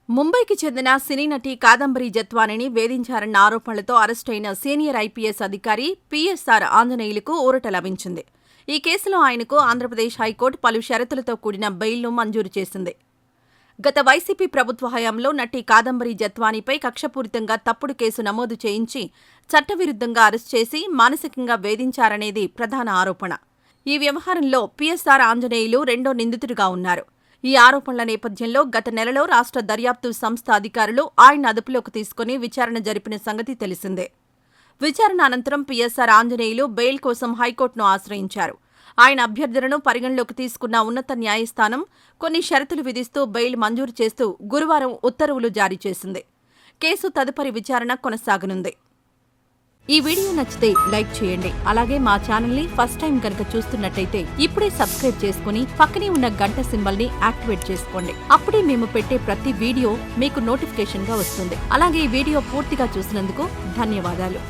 ముంబైకి చెందిన సినీ నటి కాదంబరి జత్వానిని వేధించారన్న ఆరోపణలతో అరెస్టైన సీనియర్ ఐపీఎస్ అధికారి పీఎస్ఆర్ ఆంజనేయులుకు ఊరట లభించింది. ఈ కేసులో ఆయనకు ఆంధ్రప్రదేశ్ హైకోర్టు పలు షరతులతో కూడిన బెయిల్ను మంజూరు చేసింది. గత వైసీపీ ప్రభుత్వ హయాంలో నటి కాదంబరి జత్వానీపై కక్షపూరితంగా తప్పుడు కేసు నమోదు చేయించి చట్టవిరుద్ధంగా అరెస్టు చేసి మానసికంగా వేధించారనేది ప్రధాన ఆరోపణ. ఈ వ్యవహారంలో పీఎస్ఆర్ ఆంజనేయులు రెండో నిందితుడిగా ఉన్నారు. ఈ ఆరోపణల నేపథ్యంలో గత నెలలో రాష్ట్ర దర్యాప్తు సంస్థ అధికారులు ఆయన అదుపులోకి తీసుకుని విచారణ జరిపిన సంగతి తెలిసిందే. విచారణ అనంతరం పీఎస్ఆర్ ఆంజనేయులు బెయిల్ కోసం హైకోర్టును ఆశ్రయించారు. ఆయన అభ్యర్థనను పరిగణలోకి తీసుకున్న ఉన్నత న్యాయస్థానం కొన్ని షరతులు విధిస్తూ బెయిల్ మంజూరు చేస్తూ గురువారం ఉత్తర్వులు జారీ చేసింది. కేసు తదుపరి విచారణ కొనసాగనుంది. ఈ వీడియో నచ్చితే లైక్ చేయండి. అలాగే మా ఛానల్ ని ఫస్ట్ టైం కనుక చూస్తున్నట్టయితే ఇప్పుడే సబ్స్క్రైబ్ చేసుకుని పక్కనే ఉన్న గంట సింబల్ ని యాక్టివేట్ చేసుకోండి. అప్పుడే మేము పెట్టే ప్రతి వీడియో మీకు నోటిఫికేషన్ గా వస్తుంది. అలాగే ఈ వీడియో పూర్తిగా చూసినందుకు ధన్యవాదాలు.